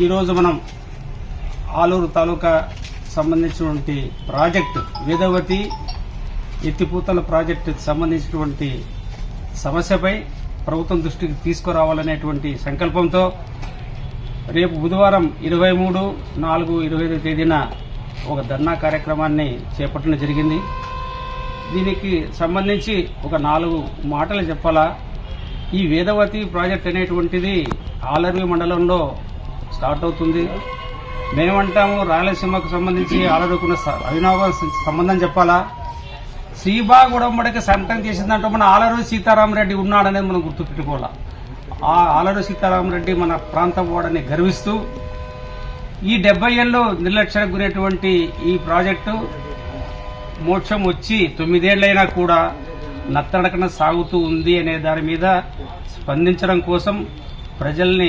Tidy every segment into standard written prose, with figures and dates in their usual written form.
ఈరోజు మనం ఆలూరు తాలూకా సంబంధించినటువంటి ప్రాజెక్టు వేదవతి ఎత్తిపోతల ప్రాజెక్టుకు సంబంధించినటువంటి సమస్యపై ప్రభుత్వం దృష్టికి తీసుకురావాలనేటువంటి సంకల్పంతో రేపు బుధవారం 23/4/25 తేదీన ఒక ధర్నా కార్యక్రమాన్ని చేపట్టడం జరిగింది. దీనికి సంబంధించి ఒక 4 మాటలు చెప్పాలా. ఈ వేదవతి ప్రాజెక్ట్ అనేటువంటిది ఆలర్వి మండలంలో స్టార్ట్ అవుతుంది. మేమంటాము రాయలసీమకు సంబంధించి ఆలరుకున్న అవినాభ సంబంధం చెప్పాలా. శ్రీబాగ్ ఉడంబడికి సంతం చేసిందంటే మన ఆలరు సీతారామరెడ్డి ఉన్నాడనేది మనం గుర్తుపెట్టుకోవాలా. ఆ ఆలరు సీతారామరెడ్డి మన ప్రాంతం వాడని గర్విస్తూ ఈ 70 ఏళ్ళు నిర్లక్ష్యానికి గురైనటువంటి ఈ ప్రాజెక్టు మోక్షం వచ్చి 9 ఏళ్లైనా కూడా నత్తనడకన సాగుతూ ఉంది అనే దాని మీద స్పందించడం కోసం, ప్రజల్ని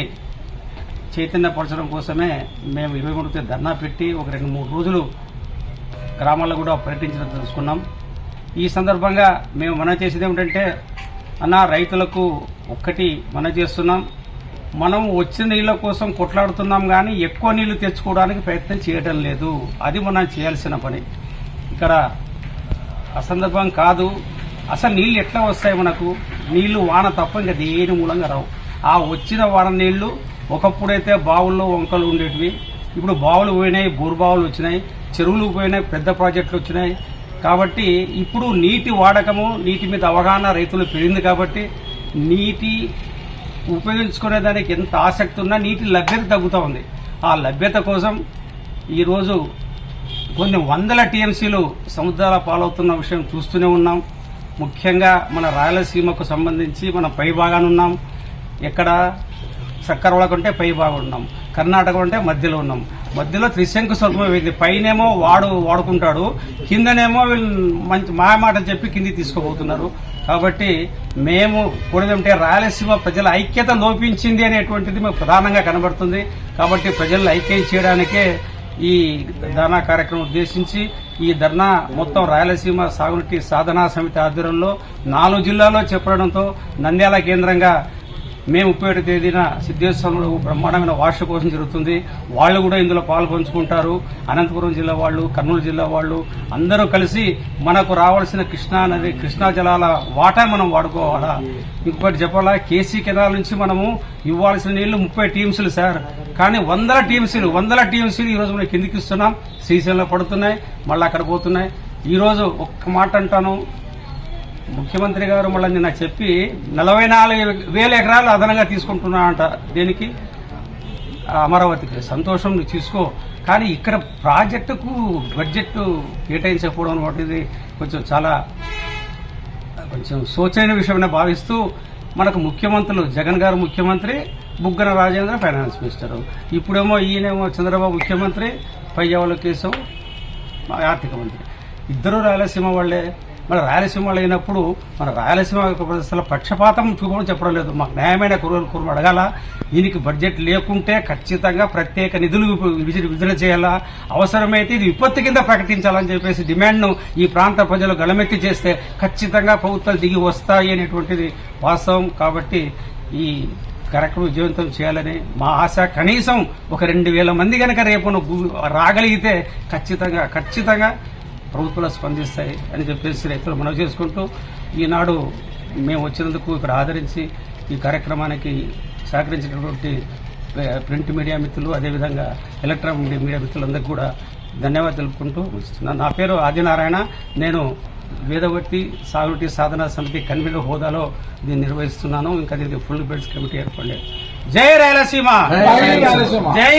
చైతన్యపరచడం కోసమే మేము 23 ధర్నా పెట్టి ఒక 2-3 రోజులు గ్రామాల్లో కూడా పర్యటించడం తెలుసుకున్నాం. ఈ సందర్భంగా మేము మనవి చేసేది ఏమిటంటే, రైతులకు ఒక్కటి మనవి చేస్తున్నాం. మనం వచ్చిన నీళ్ల కోసం కొట్లాడుతున్నాం కానీ ఎక్కువ నీళ్లు తెచ్చుకోవడానికి ప్రయత్నం చేయడం లేదు. అది మనం చేయాల్సిన పని. ఇక్కడ అసందర్భం కాదు. అసలు నీళ్లు ఎట్లా వస్తాయి మనకు? నీళ్లు వాన తప్ప ఇంకా దేని మూలంగా రావు. ఆ వచ్చిన వాన నీళ్లు ఒకప్పుడైతే బావుల్లో వంకలు ఉండేటివి, ఇప్పుడు బావులు పోయినాయి, బోరుబావులు వచ్చినాయి, చెరువులు పోయినాయి, పెద్ద ప్రాజెక్టులు వచ్చినాయి. కాబట్టి ఇప్పుడు నీటి వాడకము, నీటి మీద అవగాహన రైతులు పెరిగింది. కాబట్టి నీటి ఉపయోగించుకునే దానికి ఎంత ఆసక్తి ఉన్నా నీటి లభ్యత తగ్గుతూ ఉంది. ఆ లభ్యత కోసం ఈరోజు కొన్ని వందల టీఎంసీలు సముద్రాల పాలవుతున్న విషయం చూస్తూనే ఉన్నాం. ముఖ్యంగా మన రాయలసీమకు సంబంధించి మనం పై భాగాన ఉన్నాం. ఎక్కడ చక్కరవల కంటే పై భాగం ఉన్నాం, కర్ణాటక అంటే మధ్యలో ఉన్నాం. మధ్యలో త్రిశంకు స్వర్గం ఇది. పైనేమో వాడుకుంటాడు, కిందనేమో వీళ్ళు మంచి మాటలు చెప్పి కిందికి తీసుకుపోతున్నారు. కాబట్టి మేము కూడదంటే రాయలసీమ ప్రజల ఐక్యత లోపించింది అనేటువంటిది మాకు ప్రధానంగా కనబడుతుంది. కాబట్టి ప్రజలను ఐక్యం చేయడానికే ఈ ధర్నా కార్యక్రమం ఉద్దేశించి ఈ ధర్నా మొత్తం రాయలసీమ సాగునీటి సాధనా సమితి ఆధ్వర్యంలో 4 జిల్లాల్లో చెప్పడంతో నంద్యాల కేంద్రంగా మేము 31 తేదీన సిద్ధేశ్వరంలో బ్రహ్మాండమైన వార్షికోత్సవం జరుగుతుంది. వాళ్ళు కూడా ఇందులో పాల్పంచుకుంటారు. అనంతపురం జిల్లా వాళ్ళు, కర్నూలు జిల్లా వాళ్ళు అందరూ కలిసి మనకు రావాల్సిన కృష్ణా నది, కృష్ణా జలాల వాటా మనం వాడుకోవాలా. ఇంకొకటి చెప్పాలా, కేసీ కెనాల్ నుంచి మనము ఇవ్వాల్సిన నీళ్లు 30 టీఎంసీలు సార్, కానీ 100 టీఎంసీలు ఈరోజు మనం కిందికి ఇస్తున్నాం. శ్రీశైలంలో పడుతున్నాయి, మళ్ళీ అక్కడ పోతున్నాయి. ఈరోజు ఒక్క మాట అంటాను, ముఖ్యమంత్రి గారు మళ్ళీ నిన్న చెప్పి 44,000 ఎకరాలు అదనంగా తీసుకుంటున్నానంట. దేనికి? అమరావతికి. సంతోషం, నువ్వు తీసుకో. కానీ ఇక్కడ ప్రాజెక్టుకు బడ్జెట్ కేటాయించకపోవడం అనేది కొంచెం శోచనీయ విషయమని భావిస్తూ మనకు ముఖ్యమంత్రులు జగన్ గారు ముఖ్యమంత్రి, బుగ్గన రాజేంద్ర ఫైనాన్స్ మినిస్టర్, ఇప్పుడేమో ఈయనేమో చంద్రబాబు ముఖ్యమంత్రి, పయ్యవల కేశవ్ ఆర్థిక మంత్రి. ఇద్దరు రాయలసీమ వాళ్లే. మన రాయలసీమ వాళ్ళు అయినప్పుడు మన రాయలసీమ ప్రదేశాల పక్షపాతం చూపడం చెప్పడం లేదు. మాకు న్యాయమైన కురులు అడగాల. దీనికి బడ్జెట్ లేకుంటే ఖచ్చితంగా ప్రత్యేక నిధులు విడుదల చేయాలా, అవసరమైతే ఇది విపత్తు కింద ప్రకటించాలని చెప్పేసి డిమాండ్ను ఈ ప్రాంత ప్రజలు గళమెత్తి చేస్తే ఖచ్చితంగా ప్రభుత్వాలు దిగి వస్తాయి అనేటువంటిది వాస్తవం. కాబట్టి ఈ కార్యక్రమం విజయవంతం చేయాలని మా ఆశ. కనీసం ఒక 2,000 మంది కనుక రేపు రాగలిగితే ఖచ్చితంగా ప్రభుత్వాలు స్పందిస్తాయి అని చెప్పేసి రైతులు మనవి చేసుకుంటూ, ఈనాడు మేము వచ్చినందుకు ఇక్కడ ఆదరించి ఈ కార్యక్రమానికి సహకరించినటువంటి ప్రింట్ మీడియా మిత్రులు, అదేవిధంగా ఎలక్ట్రానిక్ మీడియా మిత్రులందరికీ కూడా ధన్యవాదాలు తెలుపుకుంటూ ముగిస్తున్నాను. నా పేరు ఆదినారాయణ. నేను వేదవతి సాగునీటి సాధనా సమితి కన్వీనర్ హోదాలో దీన్ని నిర్వహిస్తున్నాను. ఇంకా దీనికి ఫుల్ బెడ్స్ కమిటీ ఏర్పడలేదు. జై రాయలసీమ, జై